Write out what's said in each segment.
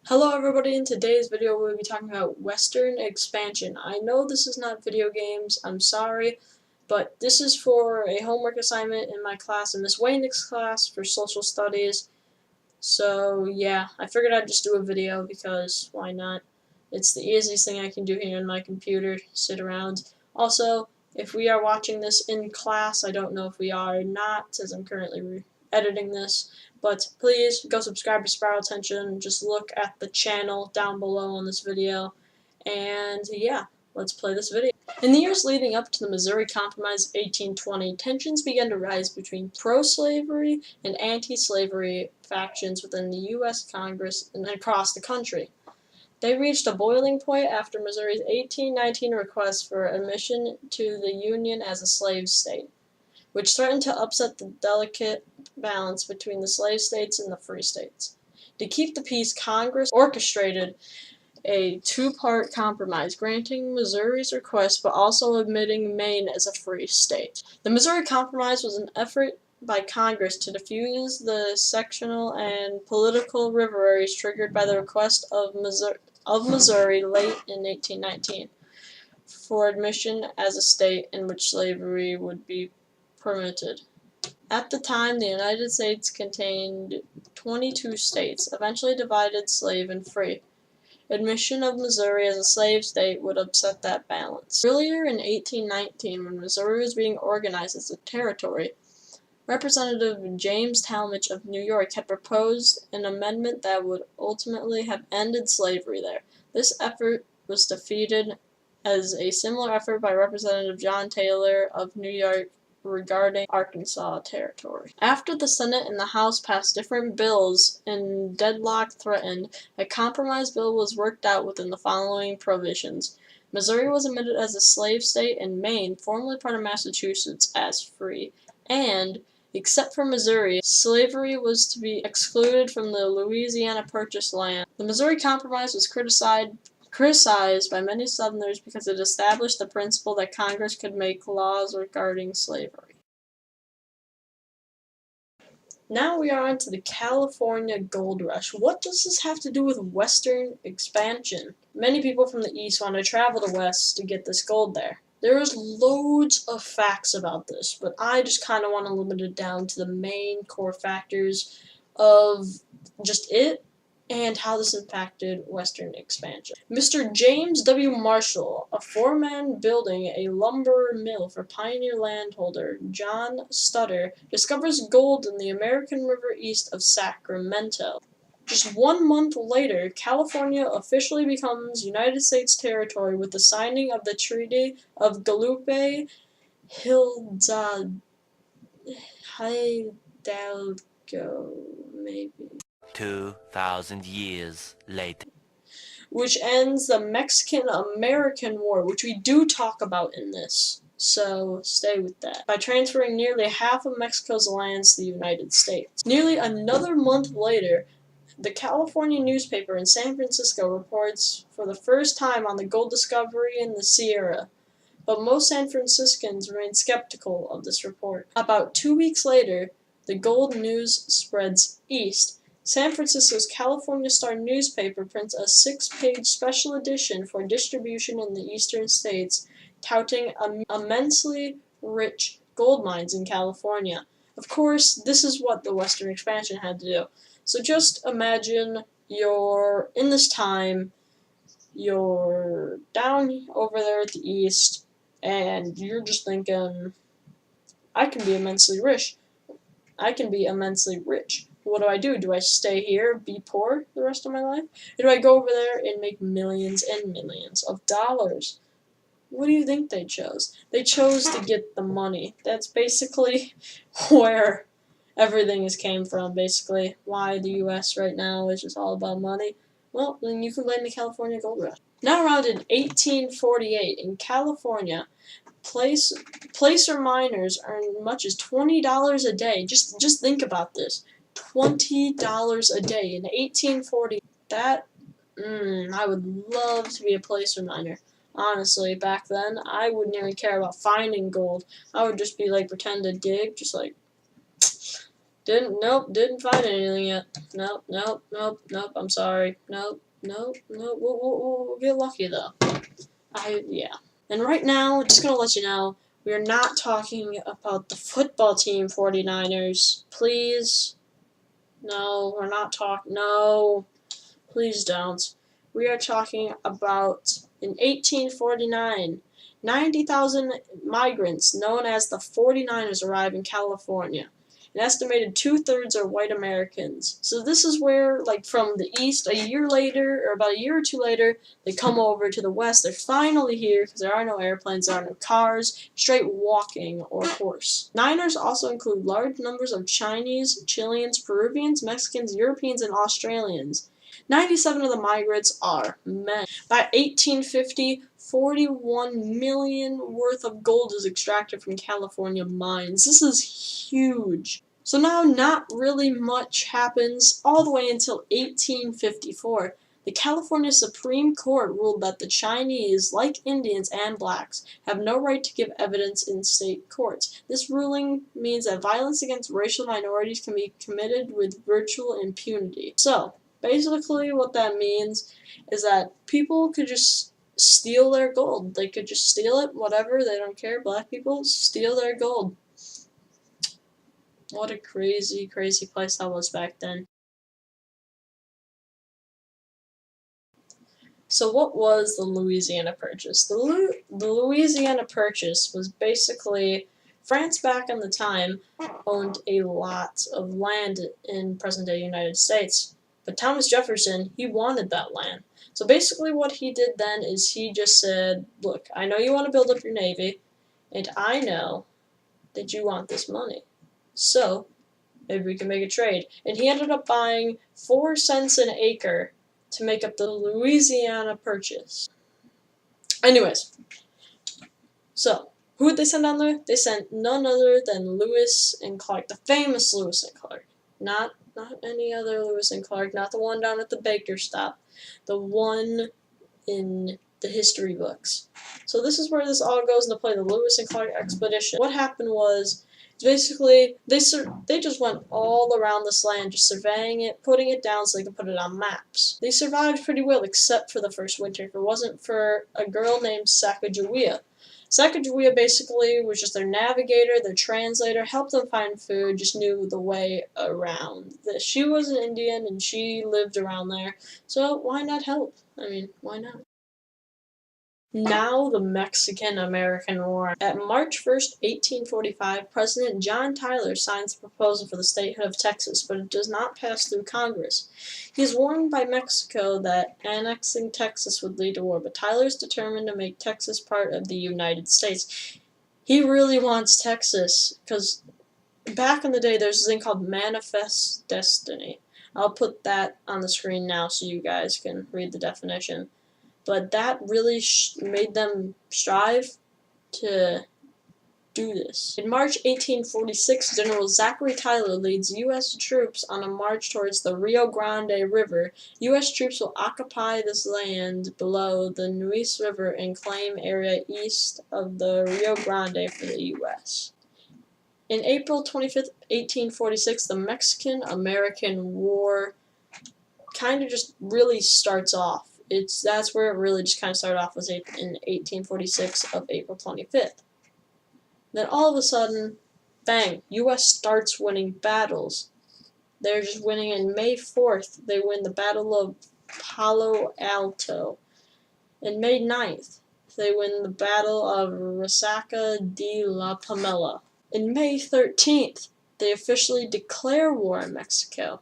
Hello everybody, in today's video we'll be talking about Western expansion. I know this is not video games, I'm sorry, but this is for a homework assignment in my class, in Miss Waynick's class for social studies. So yeah, I figured I'd just do a video because why not? It's the easiest thing I can do here on my computer, sit around. Also, if we are watching this in class, I don't know if we are or not, since I'm currently editing this, but please go subscribe to Spiral Tension, just look at the channel down below on this video, and yeah, let's play this video. In the years leading up to the Missouri Compromise of 1820, tensions began to rise between pro-slavery and anti-slavery factions within the U.S. Congress and across the country. They reached a boiling point after Missouri's 1819 request for admission to the Union as a slave state, which threatened to upset the delicate balance between the slave states and the free states. To keep the peace, Congress orchestrated a two-part compromise, granting Missouri's request but also admitting Maine as a free state. The Missouri Compromise was an effort by Congress to diffuse the sectional and political rivalries triggered by the request of Missouri late in 1819 for admission as a state in which slavery would be permitted. At the time, the United States contained 22 states, eventually divided slave and free. Admission of Missouri as a slave state would upset that balance. Earlier in 1819, when Missouri was being organized as a territory, Representative James Talmadge of New York had proposed an amendment that would ultimately have ended slavery there. This effort was defeated as a similar effort by Representative John Taylor of New York regarding Arkansas Territory. After the Senate and the House passed different bills and deadlock threatened, a compromise bill was worked out within the following provisions. Missouri was admitted as a slave state and Maine, formerly part of Massachusetts, as free, and except for Missouri, slavery was to be excluded from the Louisiana Purchase land. The Missouri Compromise was criticized by many Southerners because it established the principle that Congress could make laws regarding slavery. Now we are on to the California Gold Rush. What does this have to do with Western expansion? Many people from the East want to travel to West to get this gold there. There's loads of facts about this, but I just kind of want to limit it down to the main core factors of just it and how this impacted Western expansion. Mr. James W. Marshall, a foreman building a lumber mill for pioneer landholder John Stutter, discovers gold in the American River east of Sacramento. Just 1 month later, California officially becomes United States territory with the signing of the Treaty of Guadalupe Hidalgo, maybe. 2,000 years later. Which ends the Mexican-American War, which we do talk about in this. So stay with that. By transferring nearly half of Mexico's lands to the United States. Nearly another month later, the California newspaper in San Francisco reports for the first time on the gold discovery in the Sierra, but most San Franciscans remain skeptical of this report. About 2 weeks later, the gold news spreads east. San Francisco's California Star newspaper prints a 6-page special edition for distribution in the eastern states, touting immensely rich gold mines in California. Of course, this is what the Western expansion had to do. So just imagine you're in this time, you're down over there at the east, and you're just thinking, I can be immensely rich. I can be immensely rich. What do? Do I stay here, be poor the rest of my life? Or do I go over there and make millions and millions of dollars? What do you think they chose? They chose to get the money. That's basically where everything has came from, basically. Why the U.S. right now is just all about money. Well, then you can blame the California Gold Rush. Now around in 1848, in California, placer miners earn much as $20 a day. Just think about this. $20 a day in 1840. That, I would love to be a placer miner. Honestly, back then, I wouldn't even care about finding gold. I would just be like, pretend to dig, just like, Didn't find anything yet. Nope, I'm sorry. Nope. We'll get lucky though. Yeah. And right now, just gonna let you know, we are not talking about the football team 49ers. Please. No, we're not talking. No. Please don't. We are talking about in 1849, 90,000 migrants known as the 49ers arrive in California. An estimated 2/3 are white Americans. So this is where, like, from the east, a year later, or about a year or two later, they come over to the west. They're finally here because there are no airplanes, there are no cars, straight walking or horse. Niners also include large numbers of Chinese, Chileans, Peruvians, Mexicans, Europeans, and Australians. 97 of the migrants are men. By 1850, 41 million worth of gold is extracted from California mines. This is huge. So now not really much happens all the way until 1854. The California Supreme Court ruled that the Chinese, like Indians and blacks, have no right to give evidence in state courts. This ruling means that violence against racial minorities can be committed with virtual impunity. So, basically what that means is that people could just steal their gold. They could just steal it, whatever, they don't care. Black people steal their gold. What a crazy, crazy place that was back then. So what was the Louisiana Purchase? The Louisiana Purchase was basically France back in the time owned a lot of land in present-day United States. But Thomas Jefferson, he wanted that land. So basically what he did then is he just said, look, I know you want to build up your navy, and I know that you want this money. So maybe we can make a trade. And he ended up buying 4 cents an acre to make up the Louisiana Purchase. Anyways, so who would they send down there? They sent none other than Lewis and Clark, the famous Lewis and Clark. Not any other Lewis and Clark, not the one down at the baker stop, the one in the history books. So this is where this all goes into play, the Lewis and Clark expedition. What happened was, basically, they just went all around this land, just surveying it, putting it down so they could put it on maps. They survived pretty well, except for the first winter. If it wasn't for a girl named Sacagawea. Sacagawea basically was just their navigator, their translator, helped them find food, just knew the way around. She was an Indian and she lived around there, so why not help? I mean, why not? Now the Mexican-American War. At March 1st, 1845, President John Tyler signs a proposal for the statehood of Texas, but it does not pass through Congress. He is warned by Mexico that annexing Texas would lead to war, but Tyler is determined to make Texas part of the United States. He really wants Texas, because back in the day there's this thing called Manifest Destiny. I'll put that on the screen now so you guys can read the definition. But that really made them strive to do this. In March 1846, General Zachary Tyler leads U.S. troops on a march towards the Rio Grande River. U.S. troops will occupy this land below the Nueces River and claim area east of the Rio Grande for the U.S. In April 25th, 1846, the Mexican-American War kind of just really starts off. That's where it really just kind of started off, was in 1846 of April 25th. Then all of a sudden, bang, U.S. starts winning battles. They're just winning. In May 4th, they win the Battle of Palo Alto. In May 9th, they win the Battle of Resaca de la Pomela. In May 13th, they officially declare war on Mexico.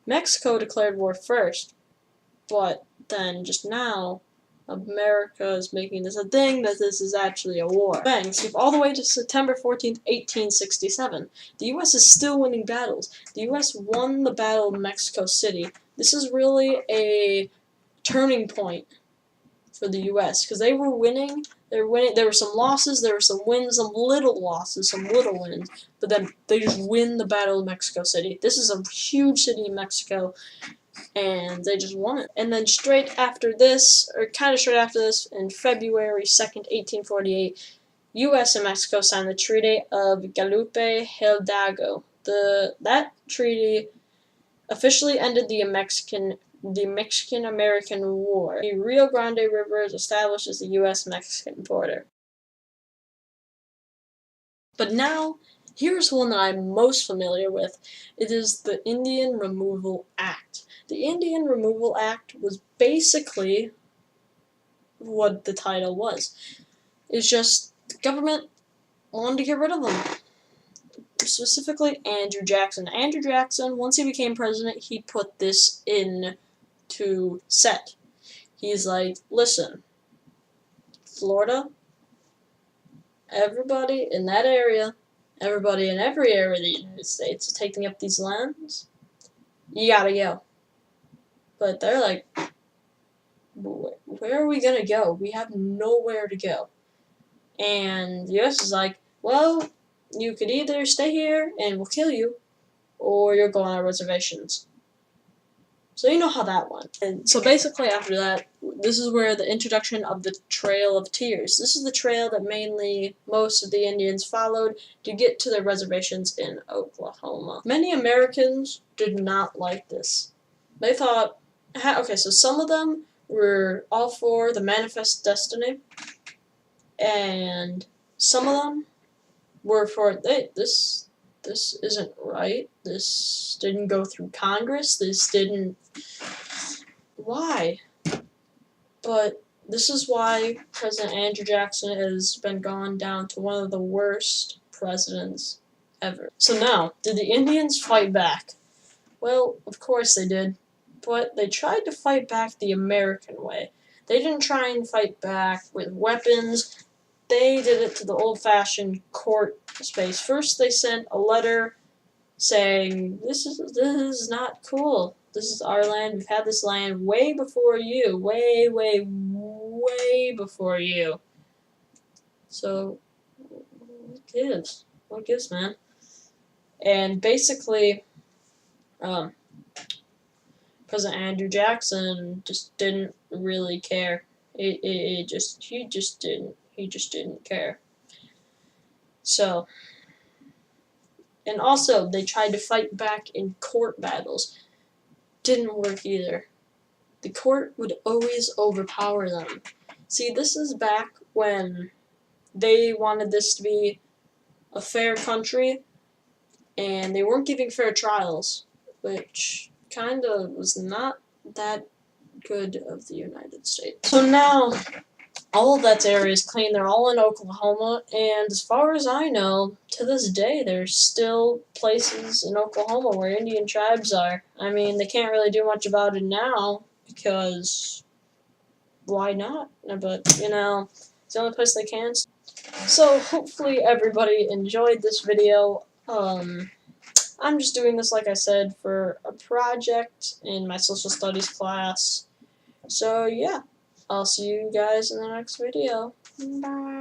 Mexico declared war first, but then just now, America is making this a thing that this is actually a war. Bang, skip all the way to September 14th, 1867. The U.S. is still winning battles. The U.S. won the Battle of Mexico City. This is really a turning point for the U.S. because they were winning. They were winning. There were some losses, there were some wins, some little losses, some little wins, but then they just win the Battle of Mexico City. This is a huge city in Mexico, and they just won it. And then straight after this, or kind of straight after this, in February 2nd, 1848, U.S. and Mexico signed the Treaty of Guadalupe Hidalgo. that treaty officially ended the Mexican-American War. The Rio Grande River is established as the U.S.-Mexican border. But now, here's one that I'm most familiar with. It is the Indian Removal Act. The Indian Removal Act was basically what the title was. It's just the government wanted to get rid of them. Specifically, Andrew Jackson. Andrew Jackson, once he became president, he put this into set. He's like, listen, Florida, everybody in that area, everybody in every area of the United States is taking up these lands. You gotta go. But they're like, where are we gonna go? We have nowhere to go. And the US is like, well, you could either stay here and we'll kill you, or you'll go on our reservations. So you know how that went. And so basically after that, this is where the introduction of the Trail of Tears. This is the trail that mainly most of the Indians followed to get to their reservations in Oklahoma. Many Americans did not like this. They thought, okay, so some of them were all for the Manifest Destiny, and some of them were for, this isn't right. This didn't go through Congress. This didn't. Why? But this is why President Andrew Jackson has been gone down to one of the worst presidents ever. So now, did the Indians fight back? Well, of course they did. But they tried to fight back the American way. They didn't try and fight back with weapons. They did it to the old-fashioned court space. First, they sent a letter saying, this is not cool. This is our land. We've had this land way before you. Way, way, way before you. So, what gives? What gives, man? And basically, President Andrew Jackson just didn't really care. He just didn't care. So, and also they tried to fight back in court battles. Didn't work either. The court would always overpower them. See, this is back when they wanted this to be a fair country, and they weren't giving fair trials, which kind of was not that good of the United States. So now, all of that area is clean. They're all in Oklahoma, and as far as I know, to this day, there's still places in Oklahoma where Indian tribes are. I mean, they can't really do much about it now, because why not? But, you know, it's the only place they can. So, hopefully everybody enjoyed this video. I'm just doing this, like I said, for a project in my social studies class. So, yeah. I'll see you guys in the next video. Bye.